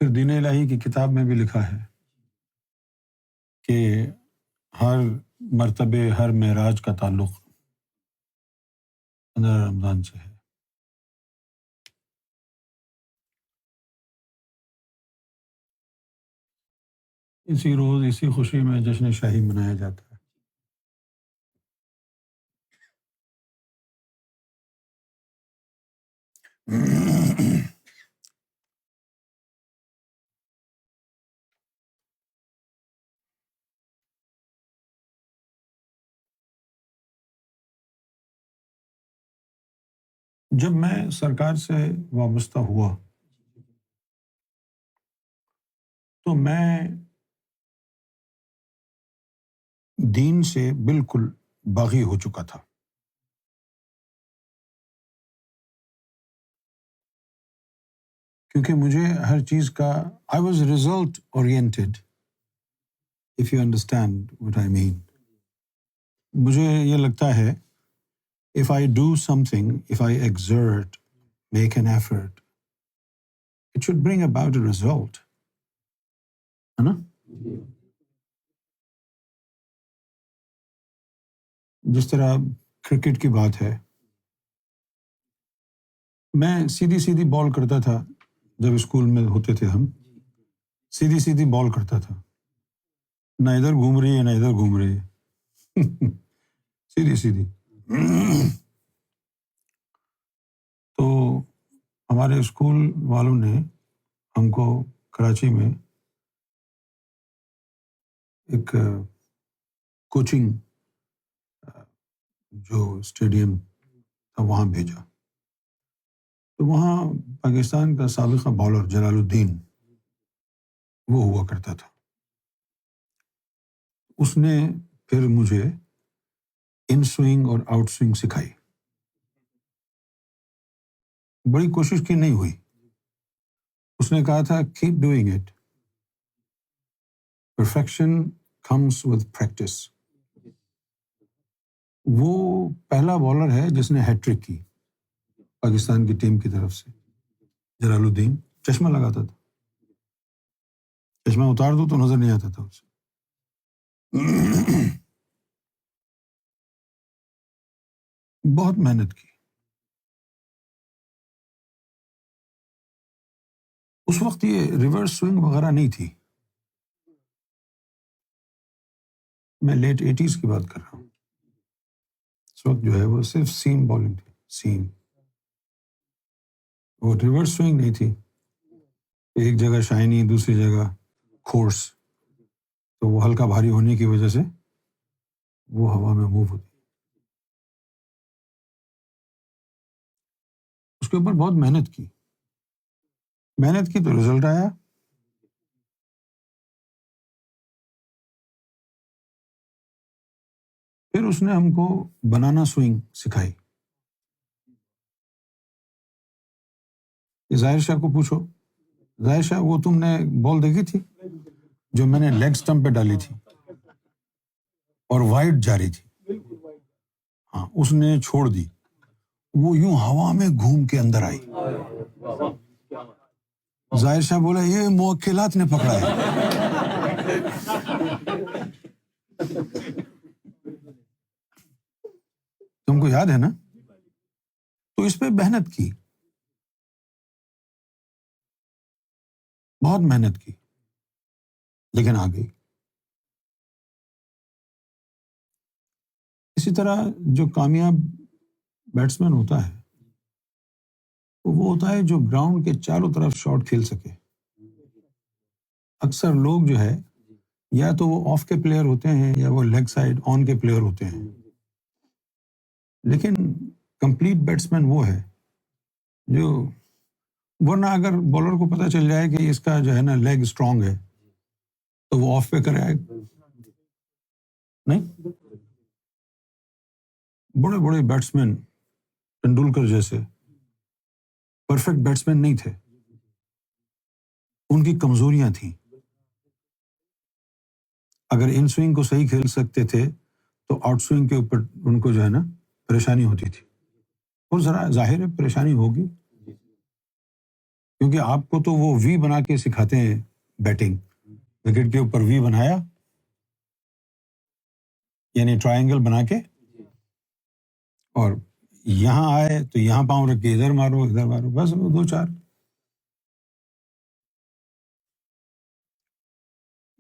پھر دین الہی کی کتاب میں بھی لکھا ہے کہ ہر مرتبے ہر معراج کا تعلق 15 رمضان سے ہے۔ اسی روز اسی خوشی میں جشن شاہی منایا جاتا ہے۔ جب میں سرکار سے وابستہ ہوا تو میں دین سے بالکل باغی ہو چکا تھا۔ کیونکہ مجھے ہر چیز کا I was result oriented, if you understand what I mean۔ مجھے یہ لگتا ہے if I do something, if I exert, make an effort, it should bring about a result، ہے نا؟ جس طرح کرکٹ کی بات ہے، میں سیدھی سیدھی بال کرتا تھا جب اسکول میں ہوتے تھے ہم، سیدھی سیدھی بال کرتا تھا، نہ ادھر گھوم رہی ہے نہ ادھر گھوم رہی ہے، سیدھی سیدھی۔ تو ہمارے اسکول والوں نے ہم کو کراچی میں ایک کوچنگ جو اسٹیڈیم تھا وہاں بھیجا۔ تو وہاں پاکستان کا سابقہ بالر جلال الدین وہ ہوا کرتا تھا۔ اس نے پھر مجھے ان سوئنگ اور آؤٹ سوئنگ سکھائی۔ بڑی کوشش کی نہیں ہوئی، اس نے کہا تھا keep doing it, perfection comes with practice. وہ پہلا بالر ہے جس نے ہیٹ ٹرک کی پاکستان کی ٹیم کی طرف سے، جلال الدین۔ چشمہ لگاتا تھا، چشمہ اتار دو تو نظر نہیں آتا تھا اسے۔ بہت محنت کی۔ اس وقت یہ ریورس سوئنگ وغیرہ نہیں تھی، میں لیٹ 80s کی بات کر رہا ہوں۔ اس وقت جو ہے وہ صرف سیم بالنگ تھی، سیم، وہ ریورس سوئنگ نہیں تھی۔ ایک جگہ شائنی دوسری جگہ کھورس، تو وہ ہلکا بھاری ہونے کی وجہ سے وہ ہوا میں موو ہوتی۔ اس کے اوپر بہت محنت کی تو رزلٹ آیا۔ پھر اس نے ہم کو بنانا سوئنگ سکھائی۔ ظاہر شاہ کو پوچھو، ظاہر شاہ وہ تم نے بال دیکھی تھی جو میں نے لیگ سٹمپ پہ ڈالی تھی اور وائڈ جا رہی تھی؟ ہاں، اس نے چھوڑ دی، وہ یوں ہوا میں گھوم کے اندر آئی۔ ظاہر شاہ بولا یہ موکلات نے پکڑا ہے۔ تم کو یاد ہے نا؟ تو اس پہ محنت کی، بہت محنت کی، لیکن آ گئی۔ اسی طرح جو کامیاب بیٹسمین ہوتا ہے وہ ہوتا ہے جو گراؤنڈ کے چاروں طرف شاٹ کھیل سکے۔ اکثر لوگ جو ہے یا تو وہ آف کے پلیئر ہوتے ہیں یا وہ لیگ سائڈ آن کے پلیئر ہوتے ہیں، لیکن کمپلیٹ بیٹسمین وہ ہے جو، ورنہ اگر بالر کو پتہ چل جائے کہ اس کا جو ہے نا لیگ اسٹرانگ ہے تو وہ آف پہ کرے نہیں۔ بڑے بڑے بیٹسمین ٹنڈولکر جیسے پرفیکٹ بیٹسمین نہیں تھے، ان کی کمزوریاں تھیں۔ اگر ان سوئنگ کو صحیح کھیل سکتے تھے تو آؤٹ سوئنگ کے اوپر ان کو جو ہے نا پریشانی ہوتی تھی، اور ذرا ظاہر ہے پریشانی ہوگی۔ کیونکہ آپ کو تو وہ وی بنا کے سکھاتے ہیں بیٹنگ، وکٹ کے اوپر وی بنایا یعنی ٹرائنگل بنا کے، اور یہاں آئے تو یہاں پاؤں رکھ کے ادھر مارو، بس وہ 2-4.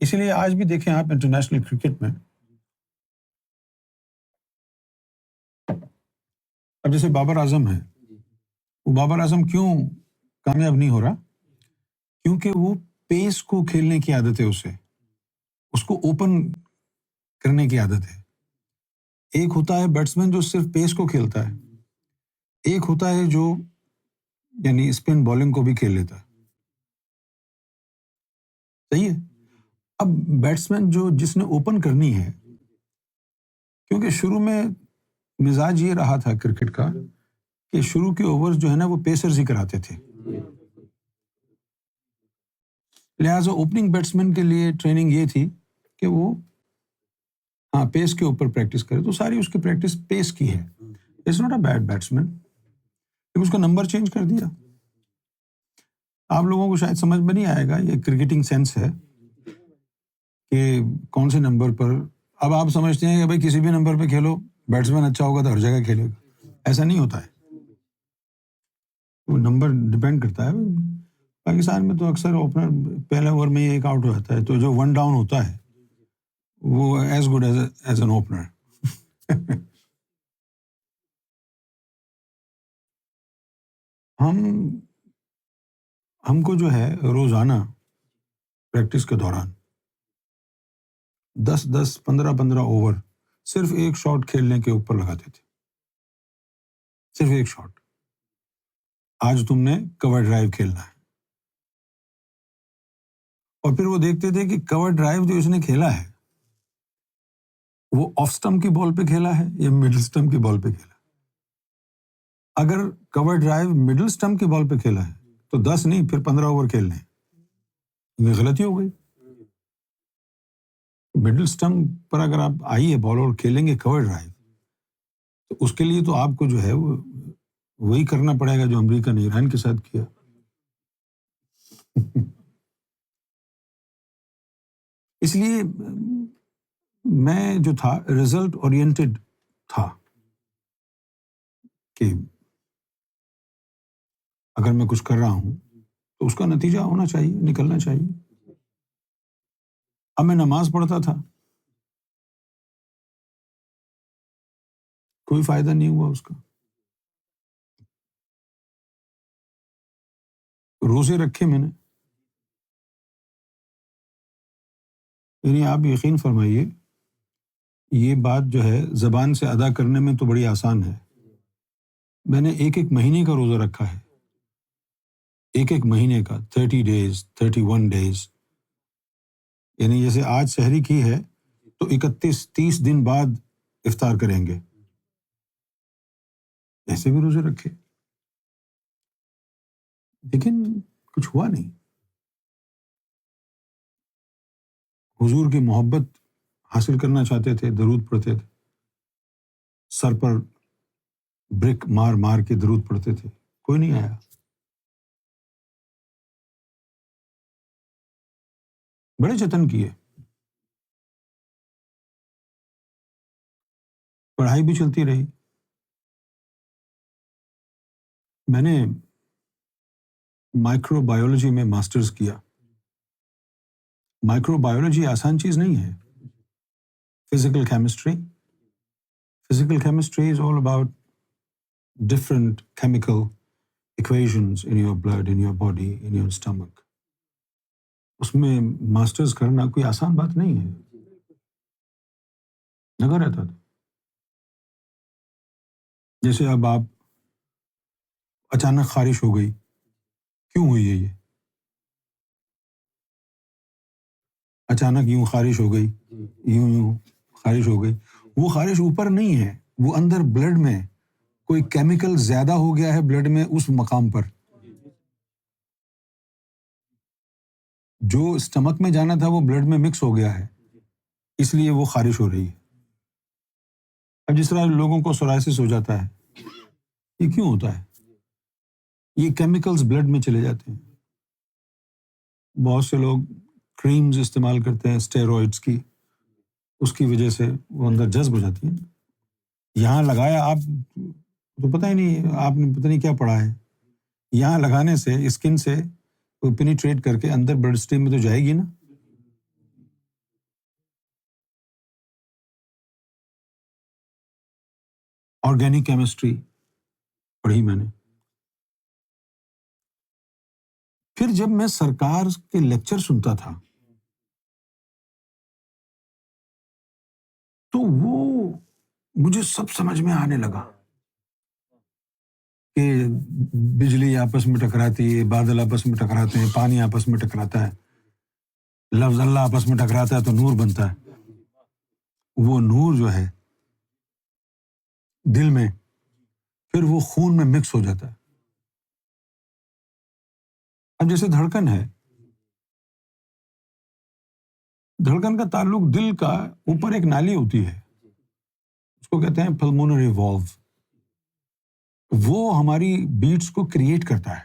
اسی لیے آج بھی دیکھیں آپ انٹرنیشنل کرکٹ میں، اب جیسے بابر اعظم ہے، وہ بابر اعظم کیوں کامیاب نہیں ہو رہا؟ کیونکہ وہ پیس کو کھیلنے کی عادت ہے، اس کو اوپن کرنے کی عادت ہے. ایک ہوتا ہے بیٹسمین جو صرف پیس کو کھیلتا ہے، ایک ہوتا ہے جو یعنی اسپن بالنگ کو بھی کھیل لیتا ہے. صحیح ہے. اب بیٹسمین جس نے اوپن کرنی ہے، کیونکہ شروع میں مزاج یہ رہا تھا کرکٹ کا کہ شروع کے اوورز جو ہے نا وہ پیسرز ہی کراتے تھے، لہٰذا اوپننگ بیٹسمین کے لیے ٹریننگ یہ تھی کہ وہ پیس کے اوپر پریکٹس کرے. تو ساری اس کی پریکٹس پیس کی ہے. It's not a bad batsman. اس کا نمبر چینج کر دیا. آپ لوگوں کو شاید سمجھ میں نہیں آئے گا، یہ کرکٹنگ سینس ہے کہ کون سے نمبر پر. اب آپ سمجھتے ہیں کہ بھائی کسی بھی نمبر پہ کھیلو، بیٹسمین اچھا ہوگا تو ہر جگہ کھیلے گا. ایسا نہیں ہوتا ہے، وہ نمبر ڈپینڈ کرتا ہے. پاکستان میں تو اکثر اوپنر پہلے اوور میں ایک آؤٹ ہو جاتا ہے، تو جو 1 ڈاؤن ہوتا ہے وہ as good as an opener. ہم کو جو ہے روزانہ پریکٹس کے دوران 10-10 15-15 اوور صرف ایک شاٹ کھیلنے کے اوپر لگاتے تھے. صرف ایک شاٹ. آج تم نے کور ڈرائیو کھیلنا ہے، اور پھر وہ دیکھتے تھے کہ کور ڈرائیو جو اس نے کھیلا ہے وہ آف سٹمپ کی بال پہ کھیلا ہے یا مڈل سٹمپ کی بال پہ کھیلا ہے. اگر کور ڈرائیو مڈل سٹمپ کی بال پہ کھیلا ہے تو 10 نہیں پھر 15 اوور کھیلنے ہیں. یہ غلطی ہو گئی. مڈل سٹمپ پر اگر آپ آئی ہے بال اور کھیلیں گے کور ڈرائیو، تو اس کے لیے تو آپ کو جو ہے وہی کرنا پڑے گا جو امریکہ نے ایران کے ساتھ کیا. اس لیے میں جو تھا ریزلٹ اورینٹڈ تھا کہ اگر میں کچھ کر رہا ہوں تو اس کا نتیجہ ہونا چاہیے، نکلنا چاہیے. اب میں نماز پڑھتا تھا، کوئی فائدہ نہیں ہوا اس کا. روزے رکھے میں نے، یعنی آپ یقین فرمائیے یہ بات جو ہے زبان سے ادا کرنے میں تو بڑی آسان ہے. میں نے ایک مہینے کا روزہ رکھا ہے، ایک مہینے کا 30 days 31 days. یعنی جیسے آج سحری کی ہے تو 31-30 دن بعد افطار کریں گے، ایسے بھی روزے رکھے. لیکن کچھ ہوا نہیں. حضور کی محبت حاصل کرنا چاہتے تھے، درود پڑھتے تھے، سر پر برک مار مار کے درود پڑھتے تھے، کوئی نہیں آیا. بڑے جتن کیے، پڑھائی بھی چلتی رہی. میں نے مائکرو بایولوجی میں ماسٹرز کیا. مائکرو بایولوجی آسان چیز نہیں ہے. Physical chemistry is all about different chemical equations in your blood, in your body, in your stomach. اس میں ماسٹرز کرنا کوئی آسان بات نہیں ہے، لگا رہتا تھا. جیسے اب آپ اچانک خارش ہو گئی، کیوں ہوئی ہے یہ؟ اچانک یوں خارش ہو گئی، یوں خارش ہو گئی. وہ خارش اوپر نہیں ہے، وہ اندر بلڈ میں کوئی کیمیکل زیادہ ہو گیا ہے بلڈ میں اس مقام پر. جو اسٹمک میں جانا تھا وہ بلڈ میں مکس ہو گیا ہے، اس لیے وہ خارش ہو رہی ہے. اب جس طرح لوگوں کو سورائسس ہو جاتا ہے، یہ کیوں ہوتا ہے؟ یہ کیمیکلز بلڈ میں چلے جاتے ہیں. بہت سے لوگ کریمز استعمال کرتے ہیں اسٹیرائڈس کی، اس کی وجہ سے وہ اندر جذب ہو جاتی ہیں. یہاں لگایا آپ تو پتہ ہی نہیں، آپ نے پتہ نہیں کیا پڑھا ہے. یہاں لگانے سے اسکن سے وہ پینیٹریٹ کر کے اندر بلڈ اسٹریم میں تو جائے گی نا. آرگینک کیمسٹری پڑھی میں نے. پھر جب میں سرکار کے لیکچر سنتا تھا تو وہ مجھے سب سمجھ میں آنے لگا کہ بجلی آپس میں ٹکراتی ہے، بادل آپس میں ٹکراتے ہیں، پانی آپس میں ٹکراتا ہے، لفظ اللہ آپس میں ٹکراتا ہے تو نور بنتا ہے. وہ نور جو ہے دل میں، پھر وہ خون میں مکس ہو جاتا ہے. اب جیسے دھڑکن ہے، دھڑکن کا تعلق دل کا، اوپر ایک نالی ہوتی ہے اس کو کہتے ہیں پلمونری والو، وہ ہماری بیٹس کو کریٹ کرتا ہے.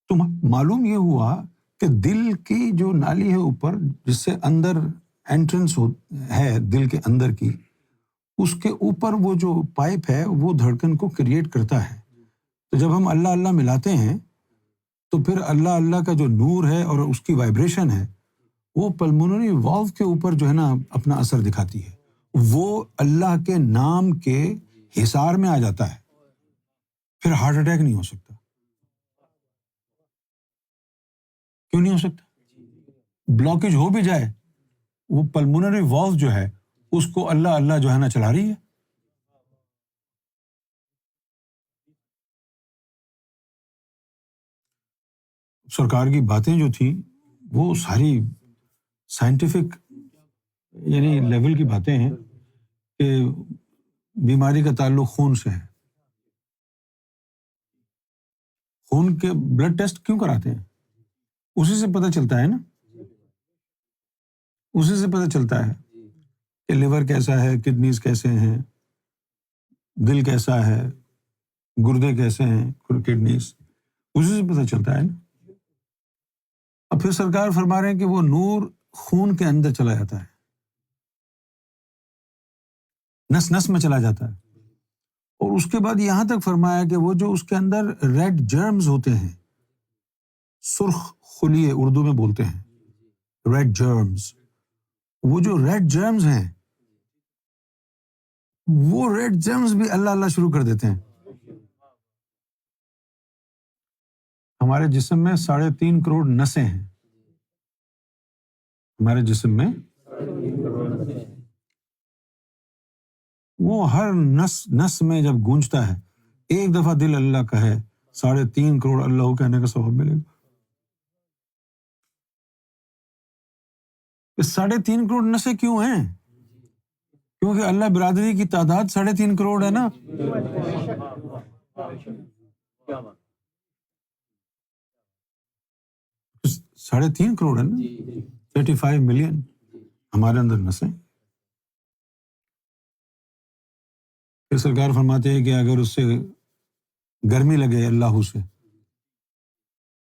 تو معلوم یہ ہوا کہ دل کی جو نالی ہے اوپر، جس سے اندر انٹرنس ہے دل کے اندر کی، اس کے اوپر وہ جو پائپ ہے وہ دھڑکن کو کریٹ کرتا ہے. تو جب ہم اللہ اللہ ملاتے ہیں تو پھر اللہ اللہ کا جو نور ہے اور اس کی وائبریشن ہے وہ پلمونری والو کے اوپر جو ہے نا اپنا اثر دکھاتی ہے. وہ اللہ کے نام کے حصار میں آ جاتا ہے، پھر ہارٹ اٹیک نہیں ہو سکتا. کیوں نہیں ہو سکتا؟ بلاکیج ہو بھی جائے، وہ پلمونری والو جو ہے اس کو اللہ اللہ جو ہے نا چلا رہی ہے. سرکار کی باتیں جو تھیں وہ ساری سائنٹیفک یعنی لیول کی باتیں ہیں کہ بیماری کا تعلق خون سے ہے. خون کے بلڈ ٹیسٹ کیوں کراتے ہیں؟ اسی سے پتہ چلتا ہے نا، اسی سے پتہ چلتا ہے کہ لیور کیسا ہے، کڈنیز کیسے ہیں، دل کیسا ہے، گردے کیسے ہیں، کڈنیز، اسی سے پتہ چلتا ہے نا. اب پھر سرکار فرما رہے ہیں کہ وہ نور خون کے اندر چلا جاتا ہے، نس نس میں چلا جاتا ہے. اور اس کے بعد یہاں تک فرمایا کہ وہ جو اس کے اندر ریڈ جرمز ہوتے ہیں، سرخ خلیے اردو میں بولتے ہیں، ریڈ جرمز، وہ جو ریڈ جرمز ہیں وہ ریڈ جرمز بھی اللہ اللہ شروع کر دیتے ہیں. ہمارے جسم میں 3.5 کروڑ نسیں ہیں. ہمارے جسم میں وہ ہر نس نس میں جب گونجتا ہے، ایک دفعہ دل اللہ کا ہے، 3.5 کروڑ اللہ کہنے کا ثواب ملے گا. 3.5 کروڑ نسیں کیوں ہیں؟ کیونکہ اللہ برادری کی تعداد 3.5 کروڑ ہے نا. 3.5 کروڑ ہے نا، 35 ملین ہمارے اندر نسیں. پھر سرکار فرماتے ہیں کہ اگر اس سے گرمی لگے اللہ سے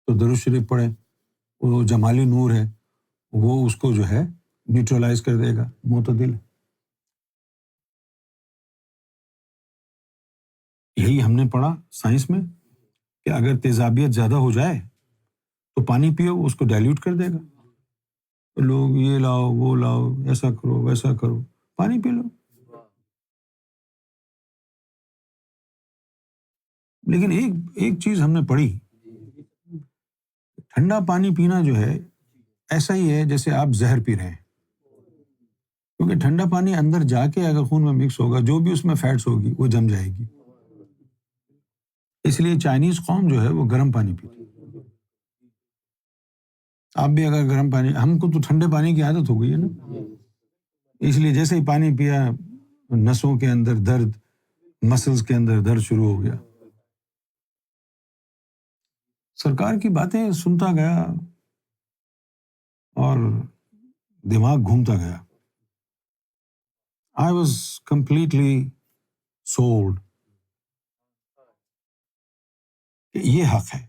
تو درود شریف پڑھے، وہ جمالی نور ہے، وہ اس کو جو ہے نیوٹرلائز کر دے گا، معتدل. یہی ہم نے پڑھا سائنس میں کہ اگر تیزابیت زیادہ ہو جائے تو پانی پیو، اس کو ڈائلیوٹ کر دے گا. لوگ یہ لاؤ وہ لاؤ، ایسا کرو ویسا کرو، پانی پی لو. لیکن ایک چیز ہم نے پڑھی، ٹھنڈا پانی پینا جو ہے ایسا ہی ہے جیسے آپ زہر پی رہے ہیں، کیونکہ ٹھنڈا پانی اندر جا کے اگر خون میں مکس ہوگا، جو بھی اس میں فیٹس ہوگی وہ جم جائے گی. اس لیے چائنیز قوم جو ہے وہ گرم پانی پیتی ہے. آپ بھی اگر گرم پانی، ہم کو تو ٹھنڈے پانی کی عادت ہو گئی ہے نا، اس لیے جیسے ہی پانی پیا نسوں کے اندر درد، مسلز کے اندر درد شروع ہو گیا. سرکار کی باتیں سنتا گیا اور دماغ گھومتا گیا. I was completely sold کہ یہ حق ہے.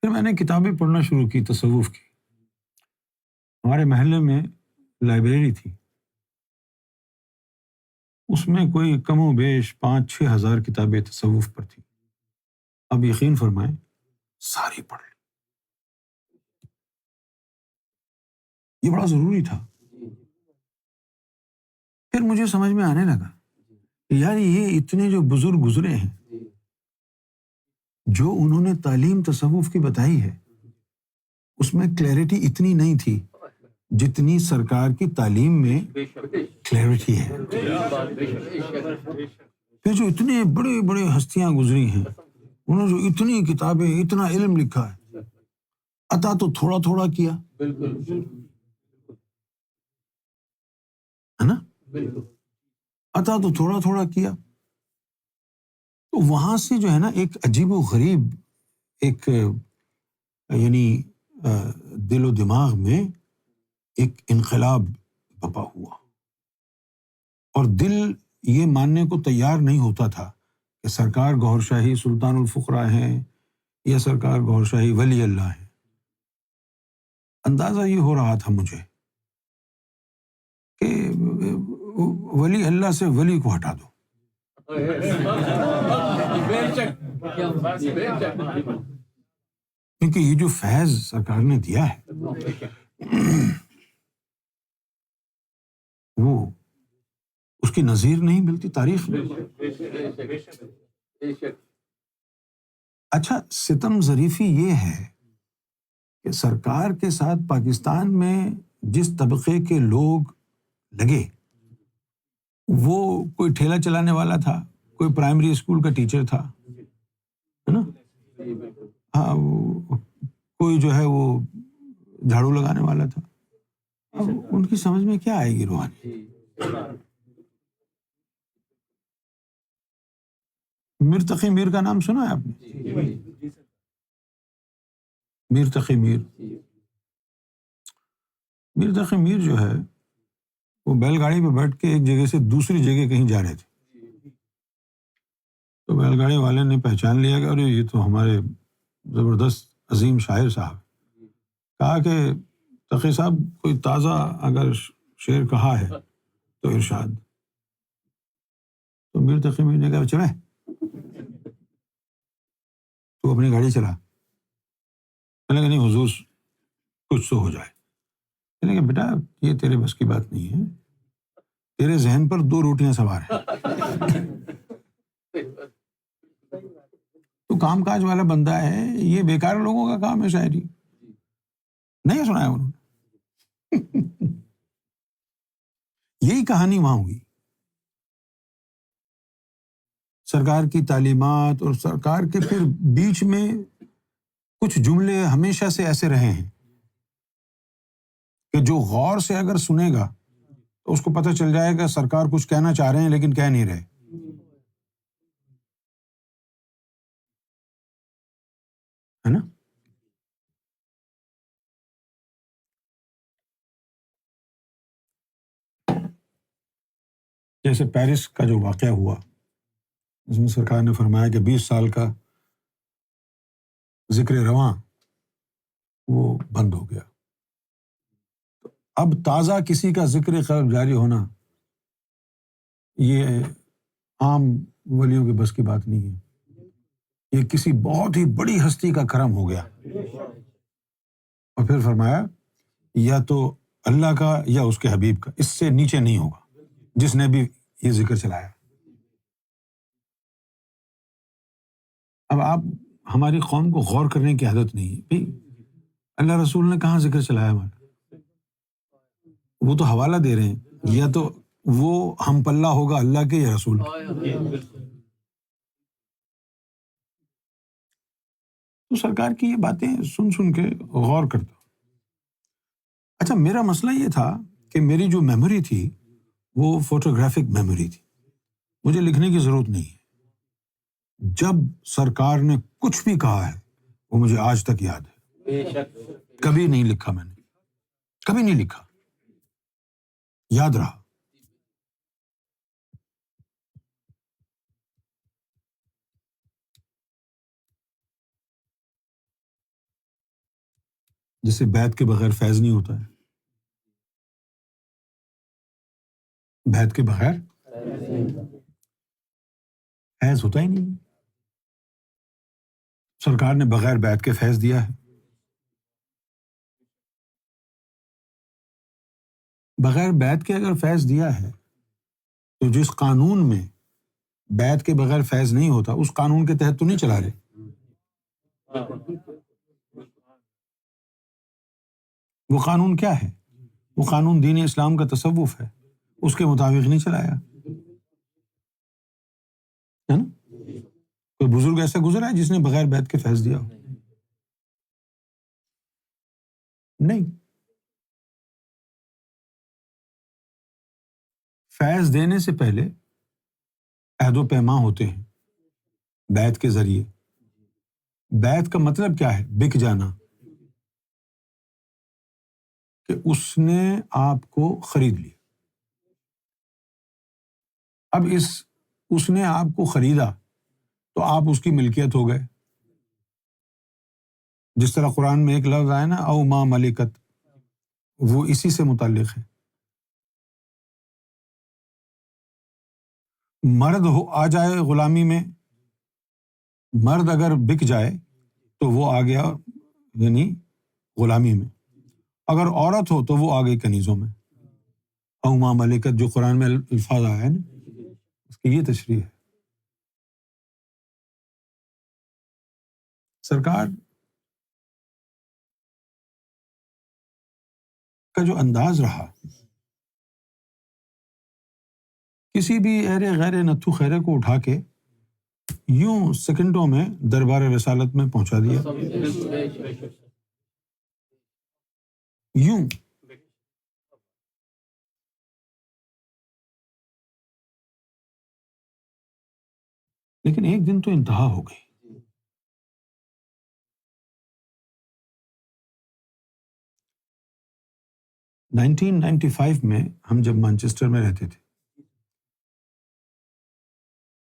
پھر میں نے کتابیں پڑھنا شروع کی تصوف کی. ہمارے محلے میں لائبریری تھی، اس میں کوئی کم و بیش 5-6 ہزار کتابیں تصوف پر تھیں. اب یقین فرمائیں ساری پڑھ لی. یہ بڑا ضروری تھا. پھر مجھے سمجھ میں آنے لگا کہ یار یہ اتنے جو بزرگ گزرے ہیں، جو انہوں نے تعلیم تصوف کی بتائی ہے، اس میں کلیئرٹی اتنی نہیں تھی جتنی سرکار کی تعلیم میں کلیئرٹی ہے. پھر جو اتنے بڑے بڑے ہستیاں گزری ہیں، انہوں نے جو اتنی کتابیں، اتنا علم لکھا ہے، عطا تو تھوڑا تھوڑا کیا ہے نا، عطا تو تھوڑا تھوڑا کیا. تو وہاں سے جو ہے نا ایک عجیب و غریب ایک یعنی دل و دماغ میں ایک انقلاب بپا ہوا، اور دل یہ ماننے کو تیار نہیں ہوتا تھا کہ سرکار گوھر شاہی سلطان الفقراء ہیں یا سرکار گوھر شاہی ولی اللہ ہیں. اندازہ یہ ہو رہا تھا مجھے کہ ولی اللہ سے ولی کو ہٹا دو. کیونکہ یہ جو فیض سرکار نے دیا ہے وہ اس کی نظیر نہیں ملتی تاریخ میں. اچھا، ستم ظریفی یہ ہے کہ سرکار کے ساتھ پاکستان میں جس طبقے کے لوگ لگے، وہ کوئی ٹھیلا چلانے والا تھا، کوئی پرائمری اسکول کا ٹیچر تھا، ہے نا، ہاں، کوئی جو ہے وہ جھاڑو لگانے والا تھا. اب ان کی سمجھ میں کیا آئے گی روحانی؟ میر تقی میر کا نام سنا ہے آپ نے؟ میر تقی میر، میر تقی میر جو ہے وہ بیل گاڑی پہ بیٹھ کے ایک جگہ سے دوسری جگہ کہیں جا رہے تھے. تو بیل گاڑی والے نے پہچان لیا کہ ارے یہ تو ہمارے زبردست عظیم شاعر صاحب. کہا کہ تقی صاحب کوئی تازہ اگر شعر کہا ہے تو ارشاد. تو میر تقی میر نے کہا چلے تو اپنی گاڑی چلا. کہنے کہ نہیں حضور کچھ تو ہو جائے. کہنے کہ بیٹا یہ تیرے بس کی بات نہیں ہے، تیرے ذہن پر 2 روٹیاں سوار ہیں. تو کام کاج والا بندہ ہے، یہ بیکار لوگوں کا کام ہے شاعری. نہیں سنا ہے انہوں نے. یہی کہانی وہاں ہوئی. سرکار کی تعلیمات اور سرکار کے پھر بیچ میں کچھ جملے ہمیشہ سے ایسے رہے ہیں کہ جو غور سے اگر سنے گا تو اس کو پتہ چل جائے گا سرکار کچھ کہنا چاہ رہے ہیں لیکن کہہ نہیں رہے، ہے نا. جیسے پیرس کا جو واقعہ ہوا، اس میں سرکار نے فرمایا کہ 20 سال کا ذکر رواں وہ بند ہو گیا. اب تازہ کسی کا ذکر قلب جاری ہونا یہ عام ولیوں کے بس کی بات نہیں ہے. یہ کسی بہت ہی بڑی ہستی کا کرم ہو گیا. اور پھر فرمایا یا تو اللہ کا یا اس کے حبیب کا، اس سے نیچے نہیں ہوگا جس نے بھی یہ ذکر چلایا. اب آپ ہماری قوم کو غور کرنے کی عادت نہیں ہے. بھائی اللہ رسول نے کہاں ذکر چلایا ہمارا؟ وہ تو حوالہ دے رہے ہیں، یا تو وہ ہم پلہ ہوگا اللہ کے یا رسول کے. تو سرکار کی یہ باتیں سن کے غور کرتا. اچھا، میرا مسئلہ یہ تھا کہ میری جو میموری تھی وہ فوٹوگرافک میموری تھی. مجھے لکھنے کی ضرورت نہیں ہے. جب سرکار نے کچھ بھی کہا ہے وہ مجھے آج تک یاد ہے. کبھی نہیں لکھا میں نے، کبھی نہیں لکھا، یاد رہا. جسے بیعت کے بغیر فیض نہیں ہوتا ہے. بیعت کے بغیر فیض ہوتا ہی نہیں. سرکار نے بغیر بیعت کے فیض دیا ہے. بغیر بیعت کے اگر فیض دیا ہے تو جس قانون میں بیعت کے بغیر فیض نہیں ہوتا اس قانون کے تحت تو نہیں چلا رہے. وہ قانون کیا ہے؟ وہ قانون دین اسلام کا تصوف ہے، اس کے مطابق نہیں چلایا ہے نا. کوئی بزرگ ایسا گزرا ہے جس نے بغیر بیعت کے فیض دیا ہو؟ نہیں. فیض دینے سے پہلے عہد و پیما ہوتے ہیں بیعت کے ذریعے. بیعت کا مطلب کیا ہے؟ بک جانا، کہ اس نے آپ کو خرید لیا. اب اس نے آپ کو خریدا تو آپ اس کی ملکیت ہو گئے. جس طرح قرآن میں ایک لفظ آیا نا او ما ملکت، وہ اسی سے متعلق ہے. مرد آ جائے غلامی میں، مرد اگر بک جائے تو وہ آ گیا یعنی غلامی میں. اگر عورت ہو تو وہ آ گئی کنیزوں میں. او ما ملکت جو قرآن میں الفاظ آیا ہے نا، اس کی یہ تشریح ہے. سرکار کا جو انداز رہا، کسی بھی ایرے غیر نتھو خیرے کو اٹھا کے یوں سیکنڈوں میں دربار رسالت میں پہنچا دیا. یوں. لیکن ایک دن تو انتہا ہو گئی. 1995 میں ہم جب مانچسٹر میں رہتے تھے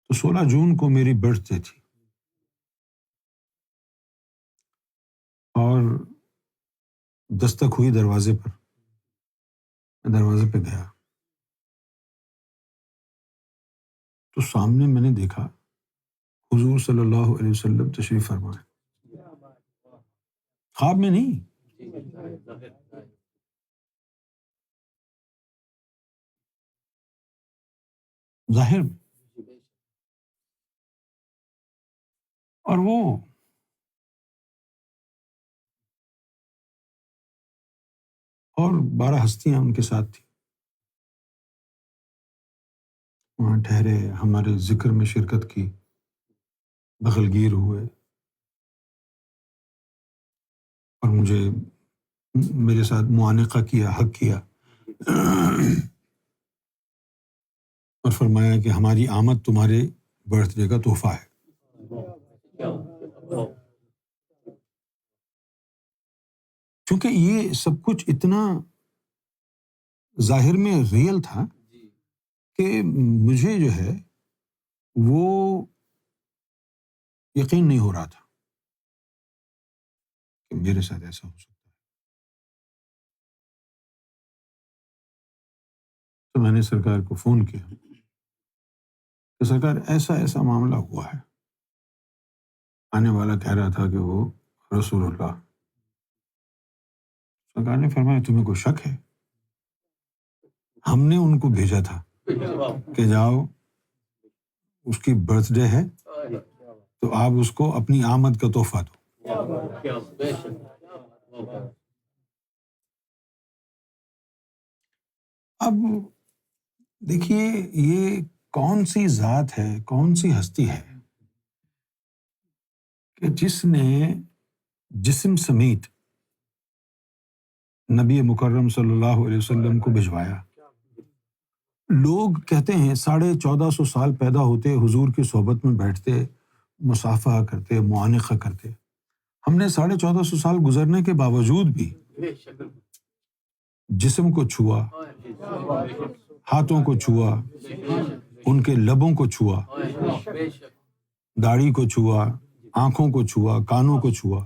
تو 16 جون کو میری برتھ ڈے تھی، اور دستک ہوئی دروازے پر. میں دروازے پہ گیا تو سامنے میں نے دیکھا حضور صلی اللہ علیہ وسلم تشریف فرمائے. خواب میں نہیں، ظاہر میں. اور وہ اور 12 ہستیاں ان کے ساتھ تھیں. وہاں ٹھہرے، ہمارے ذکر میں شرکت کی، بغل گیر ہوئے، اور میرے ساتھ معانقہ کیا، حق کیا، اور فرمایا کہ ہماری آمد تمہارے برتھ ڈے کا تحفہ ہے. کیونکہ یہ سب کچھ اتنا ظاہر میں ریئل تھا کہ مجھے جو ہے وہ یقین نہیں ہو رہا تھا کہ میرے ساتھ ایسا ہو سکتا ہے. تو میں نے سرکار کو فون کیا کہ سرکار ایسا ایسا معاملہ ہوا ہے. آنے والا کہہ رہا تھا کہ وہ رسول اللہ. سرکار نے فرمایا تمہیں کوئی شک ہے؟ ہم نے ان کو بھیجا تھا کہ جاؤ، اس کی برتھ ڈے ہے تو آپ اس کو اپنی آمد کا تحفہ دو. اب دیکھیے یہ کون سی ذات ہے، کون سی ہستی ہے کہ جس نے جسم سمیت نبی مکرم صلی اللہ علیہ وسلم کو بھجوایا. لوگ کہتے ہیں 1450 سال پیدا ہوتے حضور کی صحبت میں بیٹھتے، مصافحہ کرتے، معانقہ کرتے. ہم نے 1450 سال گزرنے کے باوجود بھی جسم کو چھوا، ہاتھوں کو چھوا، ان کے لبوں کو چھوا، داڑھی کو چھوا، آنکھوں کو چھوا، کانوں کو چھوا.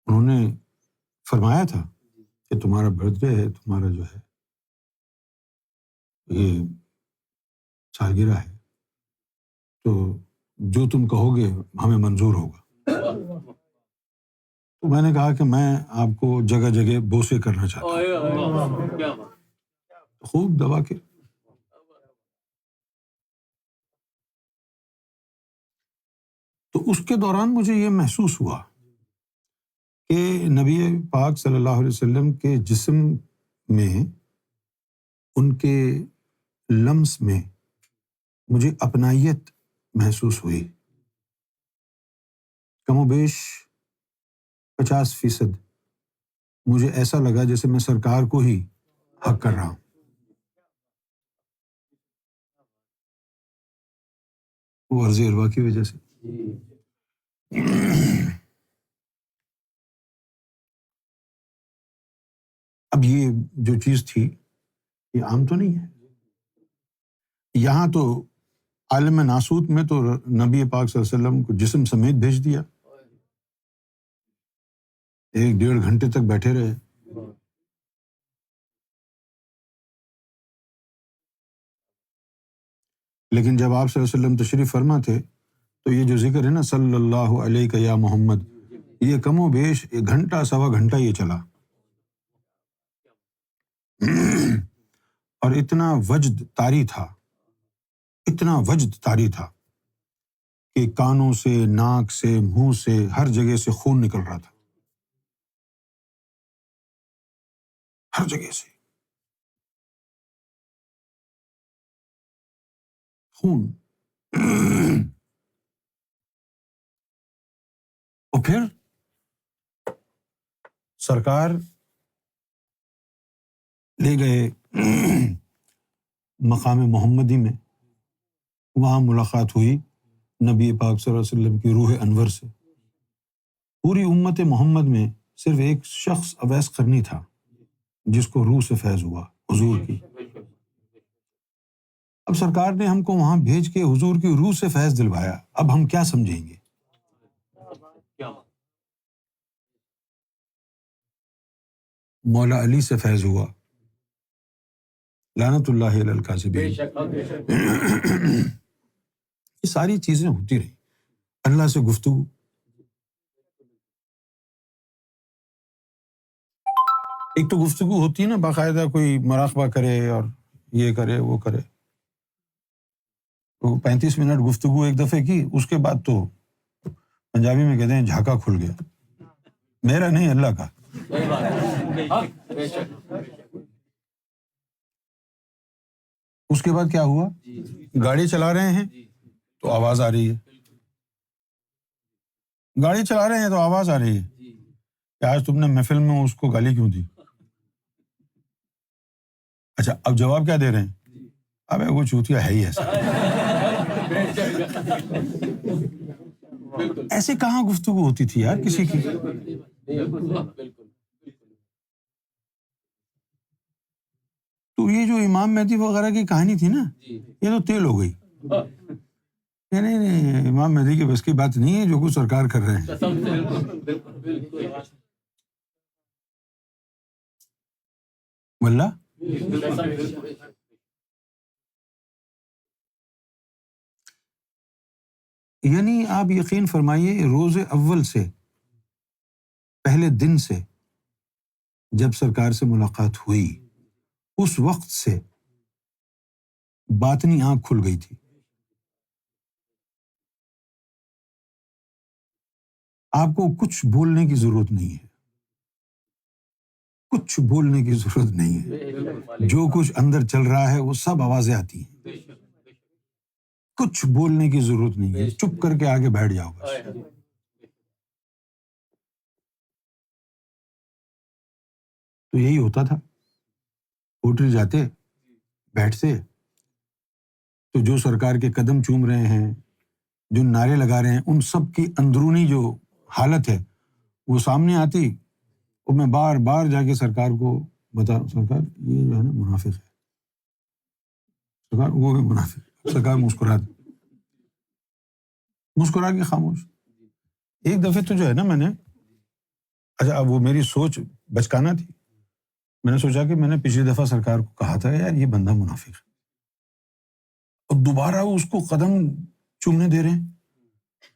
انہوں نے فرمایا تھا کہ تمہارا برتھ ڈے ہے، تمہارا جو ہے یہ سالگرہ ہے، تو جو تم کہو گے ہمیں منظور ہوگا۔ تو میں نے کہا کہ میں آپ کو جگہ جگہ بوسے کرنا چاہتا ہوں، خوب دبا کے۔ تو اس کے دوران مجھے یہ محسوس ہوا کہ نبی پاک صلی اللہ علیہ وسلم کے جسم میں، ان کے لمس میں مجھے اپنائیت محسوس ہوئی، کم و بیش 50%۔ مجھے ایسا لگا جیسے میں سرکار کو ہی حق کر رہا ہوں۔ وہ عرض الوا کی وجہ سے۔ اب یہ جو چیز تھی یہ عام تو نہیں ہے، یہاں تو عالم ناسوت میں تو نبی پاک صلی اللہ علیہ وسلم کو جسم سمیت بھیج دیا، 1-1.5 گھنٹے تک بیٹھے رہے۔ لیکن جب آپ صلی اللہ علیہ وسلم تشریف فرما تھے تو یہ جو ذکر ہے نا صلی اللہ علیہ یا محمد، یہ کم و بیش 1 گھنٹہ 1.25 گھنٹہ یہ چلا، اور اتنا وجد طاری تھا، اتنا وجد طاری تھا کہ کانوں سے، ناک سے، منہ سے، ہر جگہ سے خون نکل رہا تھا، ہر جگہ سے خون۔ اور پھر سرکار لے گئے مقام محمدی میں، وہاں ملاقات ہوئی نبی پاک صلی اللہ علیہ وسلم کی روح انور سے۔ پوری امت محمد میں صرف ایک شخص اویس قرنی تھا جس کو روح سے فیض ہوا، حضور کی۔ اب سرکار نے ہم کو وہاں بھیج کے حضور کی روح سے فیض دلوایا، اب ہم کیا سمجھیں گے؟ مولا علی سے فیض ہوا، لعنت اللہ علی الکاذبین۔ یہ ساری چیزیں ہوتی رہی، اللہ سے گفتگو۔ ایک تو گفتگو ہوتی ہے نا باقاعدہ، کوئی مراقبہ کرے اور یہ کرے وہ کرے، تو 35 منٹ گفتگو ایک دفعہ کی، اس کے بعد تو پنجابی میں کہتے ہیں جھاکا کھل گیا، میرا نہیں اللہ کا۔ اس کے بعد کیا ہوا؟ گاڑی چلا رہے ہیں تو آواز آ رہی ہے، گاڑی چلا رہے ہیں تو آواز آ رہی ہے کہ آج تم نے محفل میں اس کو گالی کیوں دی؟ اچھا اب جواب کیا دے رہے ہیں؟ ابے وہ چوتیا ہے ہی ایسا۔ ایسے کہاں گفتگو ہوتی تھی یار کسی کی؟ تو یہ جو امام مہدی وغیرہ کی کہانی تھی نا، یہ تو تیل ہو گئی۔ نہیں، امام مہدی کی بس کی بات نہیں ہے جو کچھ سرکار کر رہے ہیں۔ واللہ یعنی آپ یقین فرمائیے، روز اول سے، پہلے دن سے جب سرکار سے ملاقات ہوئی، اس وقت سے باطنی آنکھ کھل گئی تھی۔ آپ کو کچھ بولنے کی ضرورت نہیں ہے، کچھ بولنے کی ضرورت نہیں ہے، جو کچھ اندر چل رہا ہے وہ سب آوازیں آتی ہیں، کچھ بولنے کی ضرورت نہیں ہے، چپ کر کے آگے بیٹھ جاؤ بس۔ تو یہی ہوتا تھا، ہوٹل جاتے، بیٹھتے، تو جو سرکار کے قدم چوم رہے ہیں، جو نعرے لگا رہے ہیں، ان سب کی اندرونی جو حالت ہے وہ سامنے آتی، اور میں بار بار جا کے سرکار کو بتا، سرکار یہ جو ہے نا منافق ہے، سرکار وہ بھی منافق، سرکار مسکرا کے خاموش۔ ایک دفعہ تو جو ہے نا میں نے اچھا اب وہ میری سوچ بچکانا تھی. میں نے سوچا کہ میں نے پچھلی دفعہ سرکار کو کہا تھا یار یہ بندہ منافق ہے, اور دوبارہ اس کو قدم چومنے دے رہے ہیں.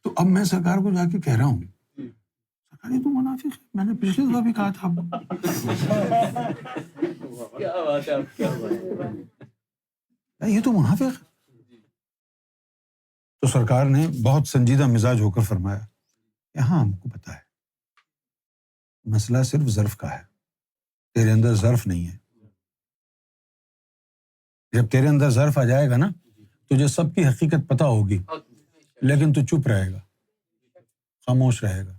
تو اب میں سرکار کو جا کے کہہ رہا ہوں سرکار یہ تو منافق ہے, میں نے پچھلی دفعہ بھی کہا تھا. یہ تو منافق ہے. تو سرکار نے بہت سنجیدہ مزاج ہو کر فرمایا کہ ہاں ہم کو پتا ہے, مسئلہ صرف ظرف کا ہے, تیرے اندر ظرف نہیں ہے. جب تیرے اندر ظرف آ جائے گا نا تجھے سب کی حقیقت پتہ ہوگی, لیکن تو چپ رہے گا, خاموش رہے گا.